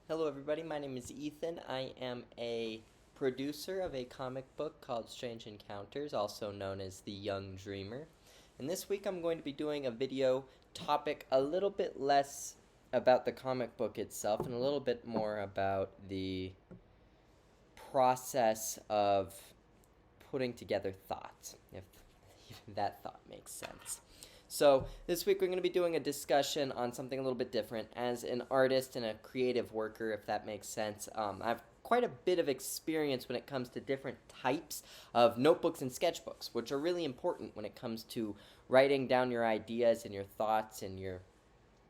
Hello everybody, my name is Ethan. I am a producer of a comic book called Strange Encounters, also known as The Young Dreamer. And this week I'm going to be doing a video topic a little bit less about the comic book itself and a little bit more about the process of putting together thoughts, if that thought makes sense. So this week we're going to be doing a discussion on something a little bit different. As an artist and a creative worker, if that makes sense, I have quite a bit of experience when it comes to different types of notebooks and sketchbooks, which are really important when it comes to writing down your ideas and your thoughts and your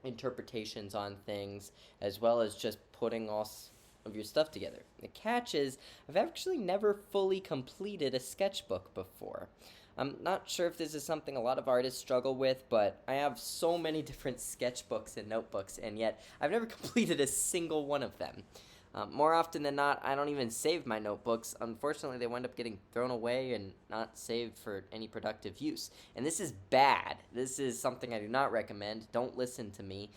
interpretations on things, as well as just putting all of your stuff together. The catch is, I've actually never fully completed a sketchbook before. I'm not sure if this is something a lot of artists struggle with, but I have so many different sketchbooks and notebooks, and yet I've never completed a single one of them. More often than not, I don't even save my notebooks. Unfortunately, they wind up getting thrown away and not saved for any productive use. And this is bad. This is something I do not recommend. Don't listen to me.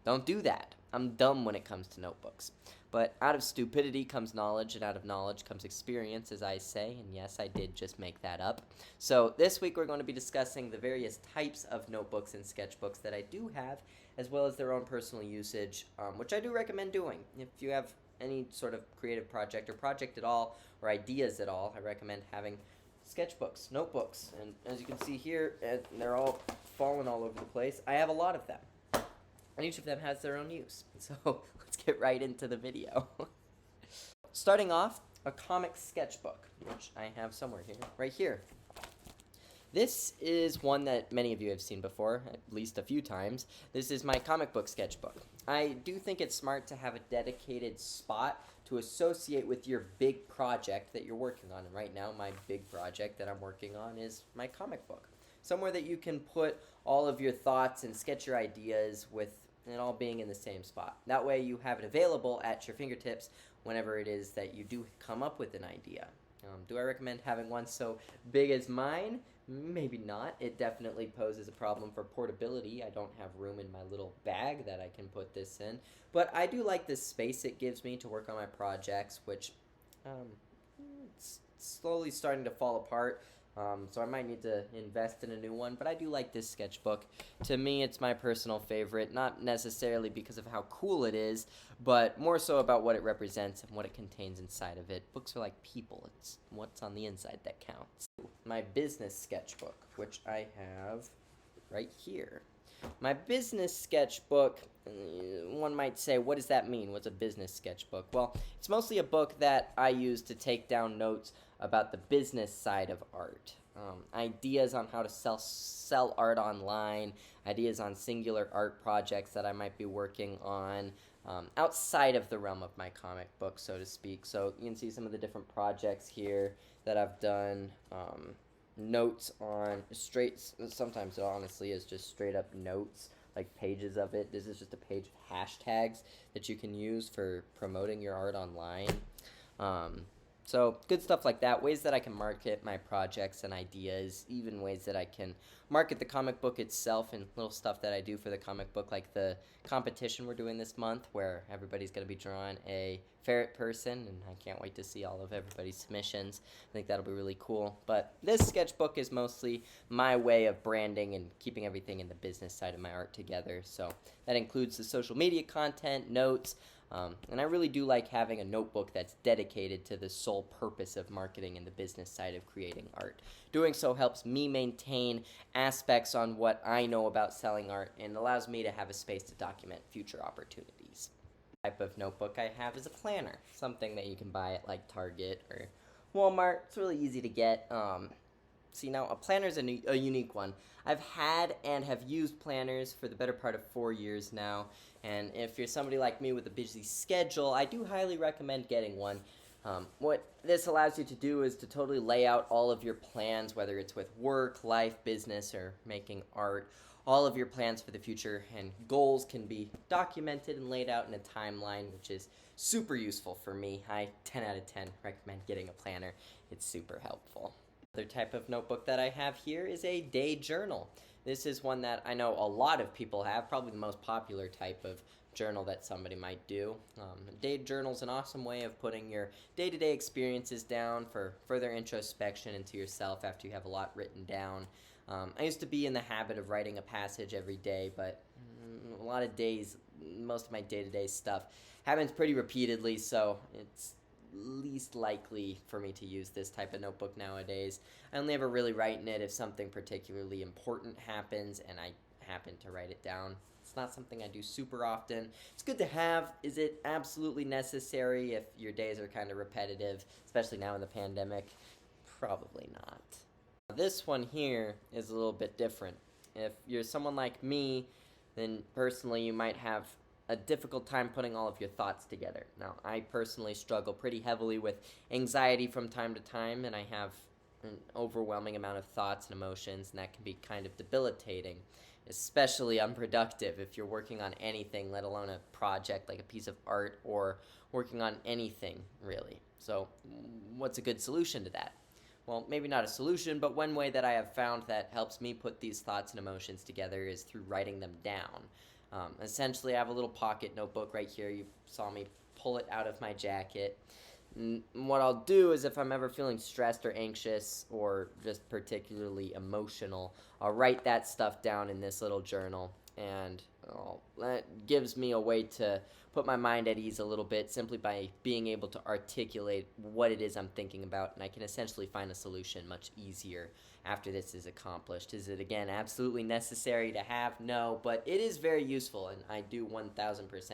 Don't do that. I'm dumb when it comes to notebooks. But out of stupidity comes knowledge, and out of knowledge comes experience, as I say, and yes, I did just make that up. So this week we're going to be discussing the various types of notebooks and sketchbooks that I do have, as well as their own personal usage, which I do recommend doing. If you have any sort of creative project or project at all, or ideas at all, I recommend having sketchbooks, notebooks, and as you can see here, they're all fallen all over the place. I have a lot of them. And each of them has their own use. So let's get right into the video. Starting off, a comic sketchbook, which I have somewhere here, right here. This is one that many of you have seen before, at least a few times. This is my comic book sketchbook. I do think it's smart to have a dedicated spot to associate with your big project that you're working on. And right now, my big project that I'm working on is my comic book. Somewhere that you can put all of your thoughts and sketch your ideas with it all being in the same spot. That way you have it available at your fingertips whenever it is that you do come up with an idea. Do I recommend having one so big as mine? Maybe not. It definitely poses a problem for portability. I don't have room in my little bag that I can put this in. But I do like the space it gives me to work on my projects, which it's slowly starting to fall apart. So I might need to invest in a new one, but I do like this sketchbook. To me, it's my personal favorite, not necessarily because of how cool it is, but more so about what it represents and what it contains inside of it. Books are like people. It's what's on the inside that counts. My business sketchbook, which I have right here. My business sketchbook, one might say, what does that mean? What's a business sketchbook? Well, it's mostly a book that I use to take down notes about the business side of art. Ideas on how to sell art online, ideas on singular art projects that I might be working on outside of the realm of my comic book, so to speak. So you can see some of the different projects here that I've done. Notes on sometimes it honestly is just straight up notes, like pages of it. This is just a page of hashtags that you can use for promoting your art online. So good stuff like that, ways that I can market my projects and ideas, even ways that I can market the comic book itself, and little stuff that I do for the comic book, like the competition we're doing this month where everybody's going to be drawing a ferret person, and I can't wait to see all of everybody's submissions. I think that'll be really cool. But this sketchbook is mostly my way of branding and keeping everything in the business side of my art together. So that includes the social media content, notes, and I really do like having a notebook that's dedicated to the sole purpose of marketing and the business side of creating art. Doing so helps me maintain aspects on what I know about selling art and allows me to have a space to document future opportunities. The type of notebook I have is a planner, something that you can buy at like Target or Walmart. It's really easy to get. See, now a planner is a unique one. I've had and have used planners for the better part of 4 years now, and if you're somebody like me with a busy schedule, I do highly recommend getting one. What this allows you to do is to totally lay out all of your plans, whether it's with work, life, business, or making art. All of your plans for the future and goals can be documented and laid out in a timeline, which is super useful for me. I 10 out of 10 recommend getting a planner. It's super helpful. Another type of notebook that I have here is a day journal. This is one that I know a lot of people have, probably the most popular type of journal that somebody might do. A day journal is an awesome way of putting your day-to-day experiences down for further introspection into yourself after you have a lot written down. I used to be in the habit of writing a passage every day, but a lot of days, most of my day-to-day stuff happens pretty repeatedly, so it's least likely for me to use this type of notebook nowadays. I only ever really write in it if something particularly important happens and I happen to write it down. It's not something I do super often. It's good to have. Is it absolutely necessary if your days are kind of repetitive, especially now in the pandemic? Probably not. This one here is a little bit different. If you're someone like me, then personally you might have a difficult time putting all of your thoughts together. Now, I personally struggle pretty heavily with anxiety from time to time, and I have an overwhelming amount of thoughts and emotions, and that can be kind of debilitating, especially unproductive if you're working on anything, let alone a project like a piece of art or working on anything, really. So, what's a good solution to that? Well, maybe not a solution, but one way that I have found that helps me put these thoughts and emotions together is through writing them down. Essentially, I have a little pocket notebook right here. You saw me pull it out of my jacket. And what I'll do is if I'm ever feeling stressed or anxious or just particularly emotional, I'll write that stuff down in this little journal. And that gives me a way to put my mind at ease a little bit simply by being able to articulate what it is I'm thinking about, and I can essentially find a solution much easier after this is accomplished. Is it, again, absolutely necessary to have? No, but it is very useful, and I do 1000%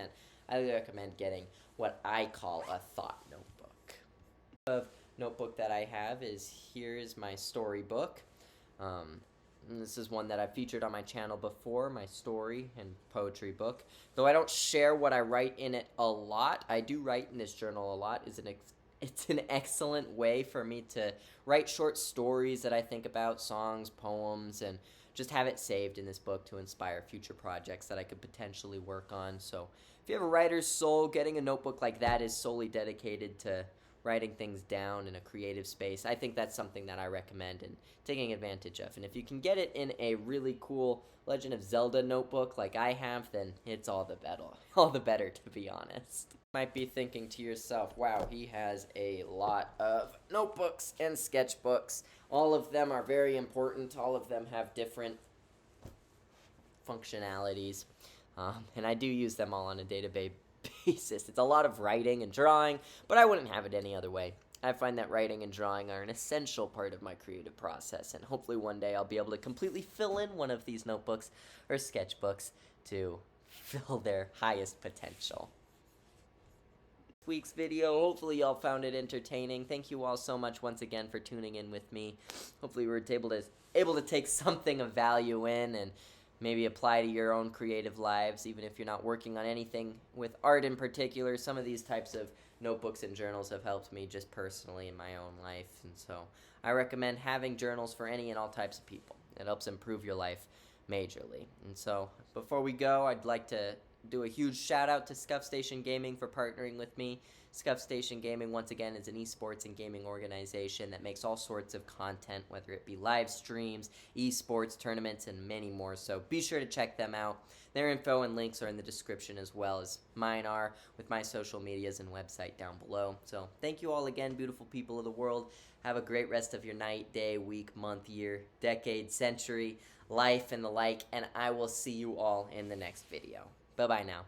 highly recommend getting what I call a thought notebook. The notebook that I have is, here's my storybook. And this is one that I've featured on my channel before, my story and poetry book. Though I don't share what I write in it a lot, I do write in this journal a lot. It's an excellent way for me to write short stories that I think about, songs, poems, and just have it saved in this book to inspire future projects that I could potentially work on. So if you have a writer's soul, getting a notebook like that is solely dedicated to writing things down in a creative space. I think that's something that I recommend and taking advantage of. And if you can get it in a really cool Legend of Zelda notebook like I have, then it's all the better, to be honest. You might be thinking to yourself, wow, he has a lot of notebooks and sketchbooks. All of them are very important. All of them have different functionalities. And I do use them all on a day-to-day basis. It's a lot of writing and drawing, but I wouldn't have it any other way. I find that writing and drawing are an essential part of my creative process, and hopefully one day I'll be able to completely fill in one of these notebooks or sketchbooks to fill their highest potential. This week's video, hopefully y'all found it entertaining. Thank you all so much once again for tuning in with me. Hopefully we were able to take something of value in and maybe apply to your own creative lives, even if you're not working on anything with art in particular. Some of these types of notebooks and journals have helped me just personally in my own life, and so I recommend having journals for any and all types of people. It helps improve your life majorly. And so before we go, I'd like to do a huge shout out to ScuffStation Gaming for partnering with me. ScuffStation Gaming, once again, is an esports and gaming organization that makes all sorts of content, whether it be live streams, esports, tournaments, and many more. So be sure to check them out. Their info and links are in the description, as well as mine are, with my social medias and website down below. So thank you all again, beautiful people of the world. Have a great rest of your night, day, week, month, year, decade, century, life, and the like, and I will see you all in the next video. Bye-bye now.